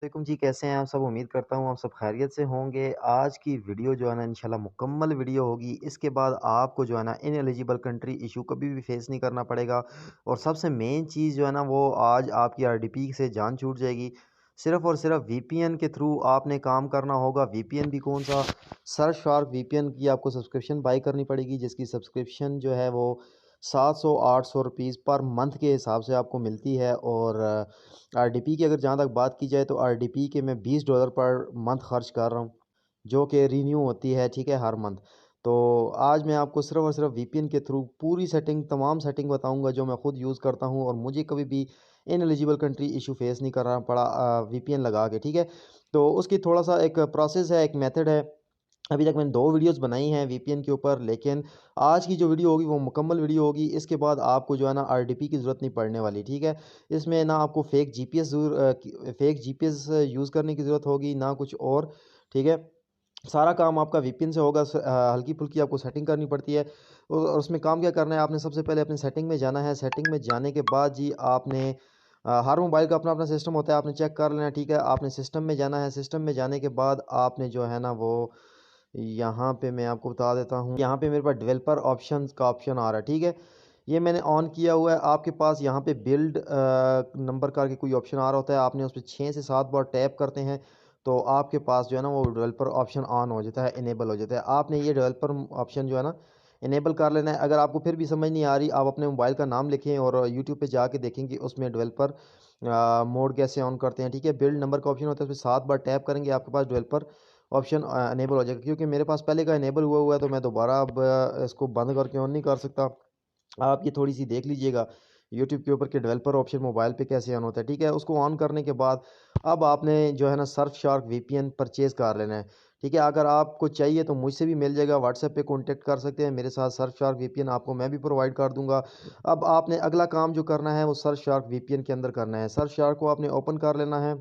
वालेकुम जी, कैसे हैं आप सब? उम्मीद करता हूँ आप सब खैरियत से होंगे। आज की वीडियो जो है ना इंशाल्लाह मुकम्मल वीडियो होगी। इसके बाद आपको जो है ना इनएलिजिबल कंट्री इशू कभी भी फेस नहीं करना पड़ेगा और सबसे मेन चीज़ जो है ना वो आज आपकी आरडीपी से जान छूट जाएगी। सिर्फ़ और सिर्फ़ वीपीएन के थ्रू आपने काम करना होगा। वीपीएन भी कौन-सा? सरशार्क वीपीएन की आपको सब्सक्रिप्शन बाय करनी पड़ेगी, जिसकी सब्सक्रिप्शन जो है वो 700-800 रुपीज़ पर मंथ के हिसाब से आपको मिलती है। और आरडीपी की अगर जहाँ तक बात की जाए तो आरडीपी के मैं $20 पर मंथ खर्च कर रहा हूँ, जो कि रिन्यू होती है, ठीक है, हर मंथ। तो आज मैं आपको सिर्फ़ और सिर्फ़ वीपीएन के थ्रू पूरी सेटिंग, तमाम सेटिंग बताऊँगा जो मैं खुद यूज़ करता हूँ और मुझे कभी भी इनएलिजिबल कंट्री इशू फेस नहीं करना पड़ा वीपीएन लगा के, ठीक है। तो उसकी थोड़ा-सा एक प्रोसेस है, एक मेथड है। अभी तक मैंने 2 वीडियोज़ बनाई हैं वीपीएन के ऊपर, लेकिन आज की जो वीडियो होगी वो मुकम्मल वीडियो होगी। इसके बाद आपको जो है ना आरडीपी की ज़रूरत नहीं पड़ने वाली, ठीक है। इसमें ना आपको फ़ेक जीपीएस यूज़ करने की ज़रूरत होगी, ना कुछ और, ठीक है। सारा काम आपका वीपीएन से होगा। हल्की-फुल्की आपको सेटिंग करनी पड़ती है और उसमें काम क्या करना है, आपने सबसे पहले अपनी सेटिंग में जाना है। सेटिंग में जाने के बाद जी आपने हर मोबाइल का अपना-अपना सिस्टम होता है, आपने चेक कर लेना है, ठीक है। आपने सिस्टम में जाना है, सिस्टम में जाने के बाद आपने जो है ना वो यहाँ पे मैं आपको बता देता हूँ, यहाँ पे मेरे पास डेवलपर ऑप्शंस का ऑप्शन आ रहा है, ठीक है। ये मैंने ऑन किया हुआ है। आपके पास यहाँ पे बिल्ड नंबर करके कोई ऑप्शन आ रहा होता है, आपने उस पे 6 से 7 बार टैप करते हैं तो आपके पास जो है ना वो डेवलपर ऑप्शन ऑन हो जाता है, इनेबल हो जाता है। आपने ये डेवलपर ऑप्शन जो है ना इनेबल कर लेना है। अगर आपको फिर भी समझ नहीं आ रही, आप अपने मोबाइल का नाम लिखें और यूट्यूब पे जाके देखेंगे उसमें डेवलपर मोड कैसे ऑन करते हैं, ठीक है। बिल्ड नंबर का ऑप्शन होता है, उस पे 7 बार टैप करेंगे आपके पास डेवलपर ऑप्शन इनेबल हो जाएगा। क्योंकि मेरे पास पहले का इनेबल हुआ है तो मैं दोबारा अब इसको बंद करके ऑन नहीं कर सकता। आप ये थोड़ी-सी देख लीजिएगा यूट्यूब के ऊपर कि डेवलपर ऑप्शन मोबाइल पे कैसे ऑन होता है, ठीक है। उसको ऑन करने के बाद अब आपने जो है ना सर्फशार्क वीपीएन परचेज़ कर लेना है, ठीक है। अगर आपको चाहिए तो मुझसे भी मिल जाएगा, व्हाट्सएप पे कॉन्टैक्ट कर सकते हैं मेरे साथ। सर्फशार्क वीपीएन आपको मैं भी प्रोवाइड कर दूँगा। अब आपने अगला काम जो करना है वो सर्फशार्क वीपीएन के अंदर करना है। सर्फशार्क को आपने ओपन कर लेना है।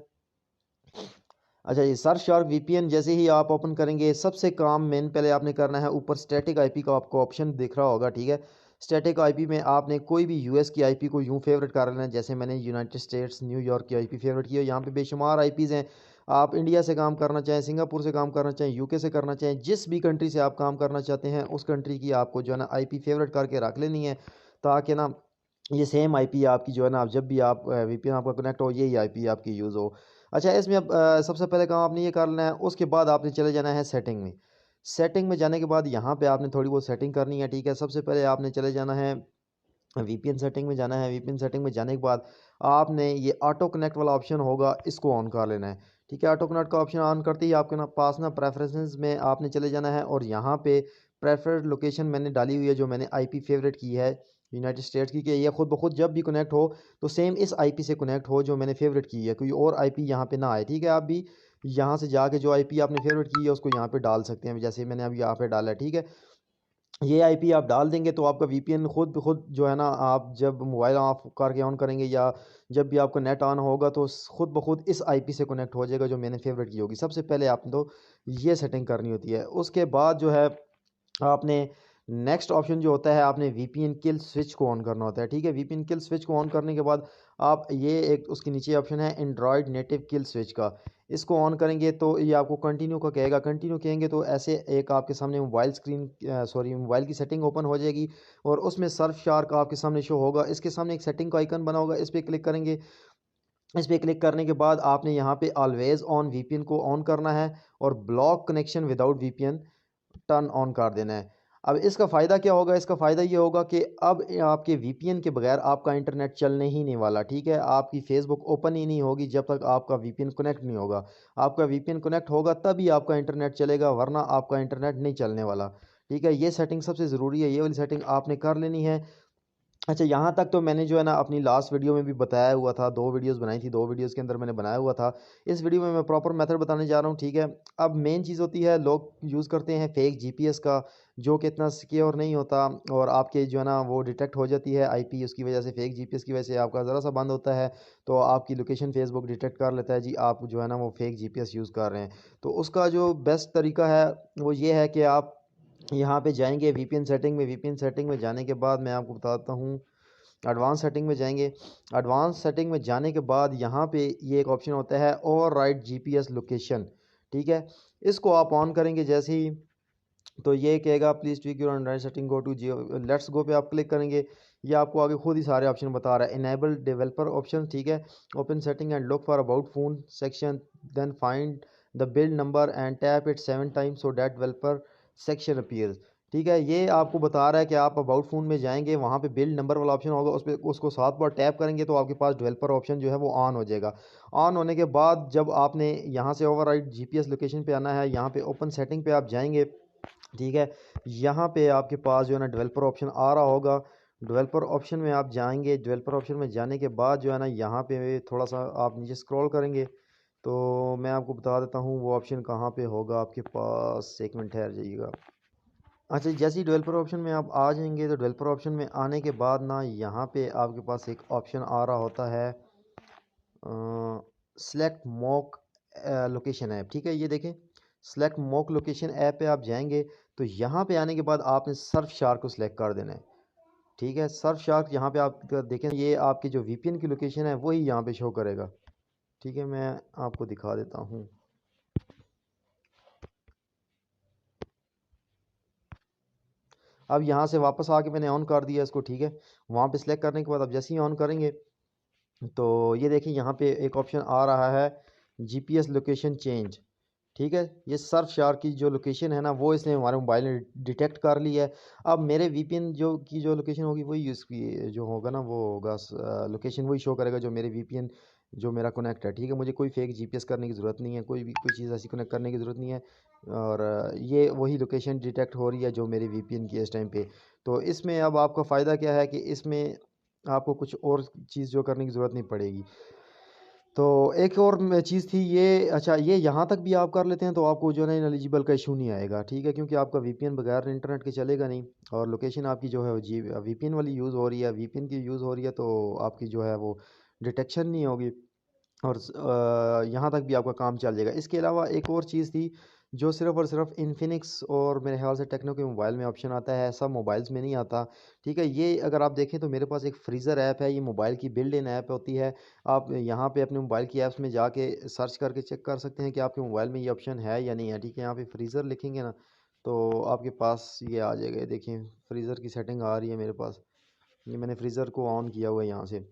अच्छा, ये सर्फशार्क वीपीएन जैसे ही आप ओपन करेंगे, सबसे काम मेन पहले आपने करना है, ऊपर स्टैटिक आईपी का आपको ऑप्शन दिख रहा होगा, ठीक है। स्टैटिक आईपी में आपने कोई भी यूएस की आईपी को यूँ फ़ेवरेट कर लेना है, जैसे मैंने यूनाइटेड स्टेट्स, न्यूयॉर्क की आईपी फ़ेवरेट की है। यहाँ पे बेशुमार आईपीज़ हैं। आप इंडिया से काम करना चाहें, सिंगापुर से काम करना चाहें, यूके से करना चाहें, जिस भी कंट्री से आप काम करना चाहते हैं, उस कंट्री की आपको जो है ना आईपी फ़ेवरेट करके रख लेनी है, ताकि ना ये सेम आईपी आपकी जो है ना, आप जब भी आप वीपीएन आपका कनेक्ट हो, यही आईपी आपकी यूज़ हो। अच्छा, इसमें अब सबसे पहले काम आपने ये कर लेना है, उसके बाद आपने चले जाना है सेटिंग में। सेटिंग में जाने के बाद यहाँ पे आपने थोड़ी बहुत सेटिंग करनी है, ठीक है। सबसे पहले आपने चले जाना है वीपीएन सेटिंग में जाना है। वीपीएन सेटिंग में जाने के बाद आपने ये ऑटो कनेक्ट वाला ऑप्शन होगा, इसको ऑन कर लेना है, ठीक है। ऑटो कनेक्ट का ऑप्शन ऑन करते ही आपके ना पास ना प्रेफरेंसेस में आपने चले जाना है और यहाँ पे प्रेफर्ड लोकेशन मैंने डाली हुई है, जो मैंने आईपी फेवरेट की है यूनाइटेड स्टेट्स की, कि ये खुद ब खुद जब भी कनेक्ट हो तो सेम इस आईपी से कनेक्ट हो जो मैंने फेवरेट की है, कोई और आईपी यहाँ पे ना आए, ठीक है। आप भी यहाँ से जाके जो आईपी आपने फेवरेट की है उसको यहाँ पे डाल सकते हैं, जैसे मैंने अब यहाँ पे डाला है, ठीक है। ये आईपी आप डाल देंगे तो आपका वीपीएन खुद ब खुद जो है ना, आप जब मोबाइल ऑफ करके ऑन करेंगे या जब भी आपका नेट ऑन होगा तो खुद ब खुद इस आईपी से कनेक्ट हो जाएगा जो मैंने फेवरेट की होगी। सबसे पहले आपने तो ये सेटिंग करनी होती है। उसके बाद जो है आपने नेक्स्ट ऑप्शन जो होता है, आपने वीपीएन किल स्विच को ऑन करना होता है, ठीक है। वीपीएन किल स्विच को ऑन करने के बाद आप ये एक उसके नीचे ऑप्शन है एंड्रॉयड नेटिव किल स्विच का, इसको ऑन करेंगे तो ये आपको कंटिन्यू का कहेगा। कंटिन्यू कहेंगे तो ऐसे एक आपके सामने मोबाइल की सेटिंग ओपन हो जाएगी और उसमें सर्फशार्क आपके सामने शो होगा। इसके सामने एक सेटिंग का आइकन बना होगा, इस पर क्लिक करेंगे। इस पे क्लिक करने के बाद आपने यहाँ पे ऑलवेज ऑन वीपीएन को ऑन करना है और block connection without VPN turn on कर देना है। अब इसका फ़ायदा क्या होगा? इसका फ़ायदा ये होगा कि अब आपके वीपीएन के बगैर आपका इंटरनेट चलने ही नहीं वाला, ठीक है। आपकी फ़ेसबुक ओपन ही नहीं होगी जब तक आपका वीपीएन कनेक्ट नहीं होगा। आपका वीपीएन कनेक्ट होगा तभी आपका इंटरनेट चलेगा, वरना आपका इंटरनेट नहीं चलने वाला, ठीक है। ये सेटिंग सबसे ज़रूरी है, ये वाली सेटिंग आपने कर लेनी है। अच्छा, यहाँ तक तो मैंने जो है ना अपनी लास्ट वीडियो में भी बताया हुआ था, 2 वीडियोज़ बनाई थी, 2 वीडियोज़ के अंदर मैंने बनाया हुआ था। इस वीडियो में मैं प्रॉपर मेथड बताने जा रहा हूँ, ठीक है। अब मेन चीज़ होती है, लोग यूज़ करते हैं फेक जीपीएस का, जो कि इतना सिक्योर नहीं होता और आपके जो है ना वो डिटेक्ट हो जाती है आईपी, उसकी वजह से फेक जीपीएस की वजह से आपका ज़रा-सा बंद होता है, तो आपकी लोकेशन फेसबुक डिटेक्ट कर लेता है जी, आप जो है ना वो फेक जीपीएस यूज़ कर रहे हैं। तो उसका जो बेस्ट तरीका है, वो ये है कि आप यहाँ पे जाएँगे वीपीएन सेटिंग में। वीपीएन सेटिंग में जाने के बाद मैं आपको बताता हूँ, एडवांस सेटिंग में जाएंगे। एडवांस सेटिंग में जाने के बाद यहाँ पे ये एक ऑप्शन होता है ओवरराइड जीपीएस लोकेशन, ठीक है। इसको आप ऑन करेंगे जैसे ही, तो ये कहेगा please tweak your Android setting, go to Jio let's go पे आप क्लिक करेंगे। ये आपको आगे खुद ही सारे ऑप्शन बता रहा है। इनेबल डेवलपर ऑप्शन, ठीक है। Open setting and look for about phone section, then find the build number and tap it 7 times so that developer section appears, ठीक है। ये आपको बता रहा है कि आप अबाउट फ़ोन में जाएंगे, वहाँ पे बिल्ड नंबर वाला ऑप्शन होगा, उस पर उसको 7 बार टैप करेंगे तो आपके पास डेवलपर ऑप्शन जो है वो ऑन हो जाएगा। ऑन होने के बाद जब आपने यहाँ से ओवरराइड जीपीएस लोकेशन पे आना है, यहाँ पे ओपन सेटिंग पे आप जाएंगे, ठीक है। यहाँ पे आपके पास जो है ना डेवलपर ऑप्शन आ रहा होगा। डेवलपर ऑप्शन में आप जाएंगे, डेवलपर ऑप्शन में जाने के बाद जो है ना यहाँ पे थोड़ा सा आप नीचे स्क्रॉल करेंगे तो मैं आपको बता देता हूँ वो ऑप्शन कहाँ पे होगा आपके पास। एक मिनट ठहर जाइएगा। अच्छा, जैसे ही डेवलपर ऑप्शन में आप आ जाएंगे तो डेवलपर ऑप्शन में आने के बाद ना यहाँ पे आपके पास एक ऑप्शन आ रहा होता है सेलेक्ट मॉक लोकेशन ऐप, ठीक है। ये देखें, सेलेक्ट मॉक लोकेशन ऐप पे आप जाएंगे तो यहाँ पे आने के बाद आपने सर्फ शार्क को सिलेक्ट कर देना है, ठीक है। सर्फ शार्क यहाँ पे आप देखें, ये आपकी जो वीपीएन की लोकेशन है वही यहाँ पे शो करेगा, ठीक है। मैं आपको दिखा देता हूँ। अब यहाँ से वापस आके मैंने ऑन कर दिया इसको, ठीक है। वहाँ पे सिलेक्ट करने के बाद अब जैसे ही ऑन करेंगे तो ये देखिए यहाँ पे एक ऑप्शन आ रहा है जीपीएस लोकेशन चेंज, ठीक है। ये सर्फ शार्क की जो लोकेशन है ना वो इसने हमारे मोबाइल में डिटेक्ट कर ली है। अब मेरे वीपीएन जो लोकेशन होगी वही उसकी जो होगा ना वो होगा लोकेशन वही शो करेगा जो मेरे वीपीएन जो मेरा कनेक्ट है, ठीक है। मुझे कोई फेक जीपीएस करने की ज़रूरत नहीं है, कोई भी कोई चीज़ ऐसी कनेक्ट करने की ज़रूरत नहीं है। और ये वही लोकेशन डिटेक्ट हो रही है जो मेरी वीपीएन की इस टाइम पे। तो इसमें अब आपका फ़ायदा क्या है कि इसमें आपको कुछ और चीज़ जो करने की ज़रूरत नहीं पड़ेगी। तो एक और चीज़ थी ये, अच्छा ये यहाँ तक भी आप कर लेते हैं तो आपको जो है ना एलिजिबल का इशू नहीं आएगा, ठीक है। क्योंकि आपका वीपीएन बगैर इंटरनेट के चलेगा नहीं और लोकेशन आपकी जो है वो जी वीपीएन वाली यूज़ हो रही है, वीपीएन की यूज़ हो रही है तो आपकी जो है वो डिटेक्शन नहीं होगी और यहाँ तक भी आपका काम चल जाएगा। इसके अलावा एक और चीज़ थी जो सिर्फ़ और सिर्फ इन्फिनिक्स और मेरे ख्याल से टेक्नो के मोबाइल में ऑप्शन आता है, सब मोबाइल्स में नहीं आता, ठीक है। ये अगर आप देखें तो मेरे पास एक फ्रीज़र ऐप है, ये मोबाइल की बिल्ड इन ऐप होती है। आप यहाँ पे अपने मोबाइल की ऐप्स में जाके सर्च करके चेक कर सकते हैं कि आपके मोबाइल में ये ऑप्शन है या नहीं है, ठीक है। यहाँ पे फ्रीज़र लिखेंगे ना तो आपके पास ये आ जाएगा। ये देखिए फ्रीज़र की सेटिंग आ रही है मेरे पास, ये मैंने फ्रीज़र को ऑन किया हुआ है यहाँ से,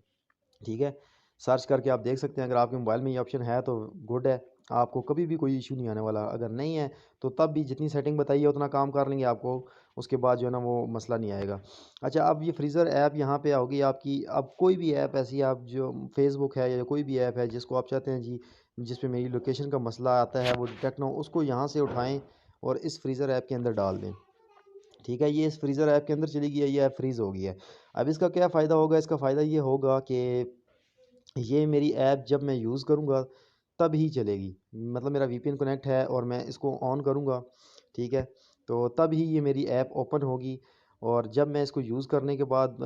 ठीक है। सर्च करके आप देख सकते हैं, अगर आपके मोबाइल में ये ऑप्शन है तो गुड है, आपको कभी भी कोई इशू नहीं आने वाला। अगर नहीं है तो तब भी जितनी सेटिंग बताइए उतना काम कर लेंगे आपको, उसके बाद जो है ना वो मसला नहीं आएगा। अच्छा, अब ये फ्रीज़र ऐप यहाँ पे होगी आपकी। अब कोई भी ऐप ऐसी आप जो फेसबुक है या कोई भी ऐप है जिसको आप चाहते हैं जी जिस पे मेरी लोकेशन का मसला आता है वो डिटेक्ट ना हो, उसको यहाँ से उठाएँ और इस फ्रीज़र ऐप के अंदर डाल दें, ठीक है। ये इस फ्रीज़र ऐप के अंदर चली गई है, ये ऐप फ्रीज़ हो गई है। अब इसका क्या फ़ायदा होगा, इसका फ़ायदा ये होगा कि ये मेरी ऐप जब मैं यूज़ करूँगा तब ही चलेगी। मतलब मेरा वीपीएन कनेक्ट है और मैं इसको ऑन करूँगा, ठीक है। तो तब ही ये मेरी ऐप ओपन होगी और जब मैं इसको यूज़ करने के बाद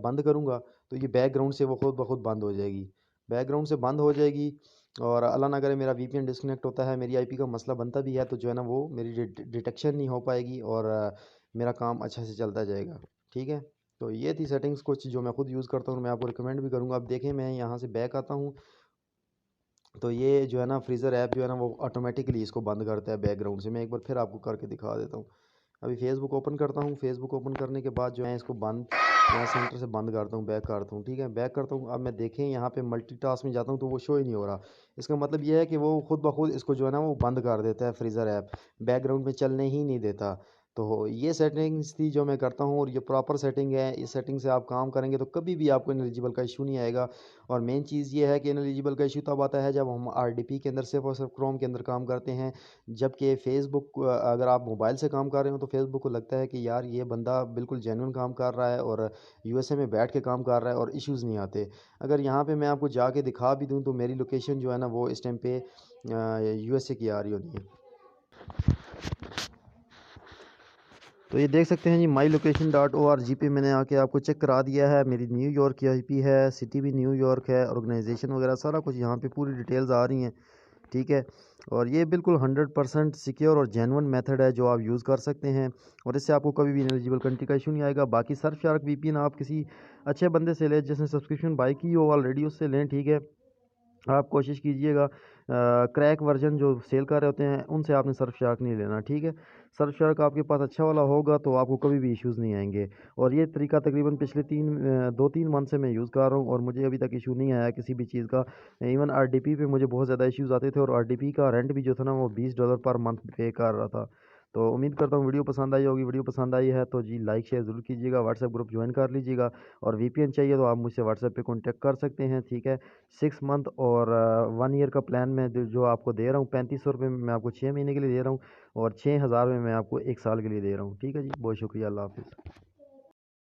बंद करूँगा तो ये बैकग्राउंड से वो खुद ब खुद बंद हो जाएगी। बैकग्राउंड से बंद हो जाएगी और अल्लाह ना करे मेरा वीपीएन डिस्कनेक्ट होता है, मेरी आईपी का मसला बनता भी है तो जो है ना वो मेरी डिटेक्शन नहीं हो पाएगी और मेरा काम अच्छा से चलता जाएगा, ठीक है। तो ये थी सेटिंग्स कुछ जो मैं खुद यूज़ करता हूँ, मैं आपको रिकमेंड भी करूँगा। अब देखें मैं यहाँ से बैक आता हूँ तो ये जो है ना फ्रीज़र ऐप जो है ना वो ऑटोमेटिकली इसको बंद करता है बैकग्राउंड से। मैं एक बार फिर आपको करके दिखा देता हूँ। अभी फेसबुक ओपन करता हूँ, फेसबुक ओपन करने के बाद जो है इसको बंद यहाँ सेंटर से बंद करता हूँ, बैक करता हूँ, ठीक है। बैक करता हूँ, अब मैं देखें यहाँ पे मल्टीटास्क में जाता हूँ तो वो शो ही नहीं हो रहा। इसका मतलब ये है कि वो खुद ब खुद इसको जो है ना वो बंद कर देता है फ्रीज़र ऐप, बैकग्राउंड में चलने ही नहीं देता। तो ये सेटिंग्स थी जो मैं करता हूँ और ये प्रॉपर सेटिंग है। इस सेटिंग से आप काम करेंगे तो कभी भी आपको इनएलिजिबल का इशू नहीं आएगा। और मेन चीज़ ये है कि इनएलिजिबल का इशू तब आता है जब हम आरडीपी के अंदर सिर्फ और सिर्फ क्रोम के अंदर काम करते हैं। जबकि फेसबुक अगर आप मोबाइल से काम कर रहे हो तो फेसबुक को लगता है कि यार ये बंदा बिल्कुल जेन्युइन काम कर रहा है और यूएसए में बैठ के काम कर रहा है और इश्यूज़ नहीं आते। अगर यहाँ पे मैं आपको जाके दिखा भी दूँ तो मेरी लोकेशन जो है ना वो इस टाइम पे यूएसए की आ रही होती है। तो ये देख सकते हैं जी mylocation.org पे मैंने आके आपको चेक करा दिया है। मेरी न्यूयॉर्क की आईपी है, सिटी भी न्यूयॉर्क है, ऑर्गेनाइजेशन वगैरह सारा कुछ यहाँ पे पूरी डिटेल्स आ रही हैं, ठीक है। और ये बिल्कुल 100% सिक्योर और जेन्युइन मेथड है जो आप यूज़ कर सकते हैं, और इससे आपको कभी भी इनएलिजिबल कंट्री का इशू नहीं आएगा। बाकी सर्फशार्क वीपीएन आप किसी अच्छे बंदे से लें जिसने सब्सक्रिप्शन बाई की हो ऑलरेडी, उससे लें, ठीक है। आप कोशिश कीजिएगा क्रैक वर्जन जो सेल कर रहे होते हैं उनसे आपने सर्फशार्क नहीं लेना, ठीक है। सर्फशार्क आपके पास अच्छा वाला होगा तो आपको कभी भी इश्यूज़ नहीं आएंगे। और ये तरीका तकरीबन पिछले 2-3 मंथ से मैं यूज़ कर रहा हूँ और मुझे अभी तक इशू नहीं आया किसी भी चीज़ का। इवन आरडीपी पे मुझे बहुत ज़्यादा इश्यूज़ आते थे और आरडीपी का रेंट भी जो था ना वो $20 पर मंथ पे कर रहा था। तो उम्मीद करता हूँ वीडियो पसंद आई होगी। वीडियो पसंद आई है तो जी लाइक शेयर ज़रूर कीजिएगा, व्हाट्सएप ग्रुप ज्वाइन कर लीजिएगा। और वीपीएन चाहिए तो आप मुझसे व्हाट्सएप पे कॉन्टैक्ट कर सकते हैं, ठीक है। 6 मंथ और 1 ईयर का प्लान मैं जो आपको दे रहा हूँ, 3500 रुपये में मैं आपको 6 महीने के लिए दे रहा हूँ, और 6000 में मैं आपको 1 साल के लिए दे रहा हूँ, ठीक है जी। बहुत शुक्रिया, अल्लाह हाफिज़।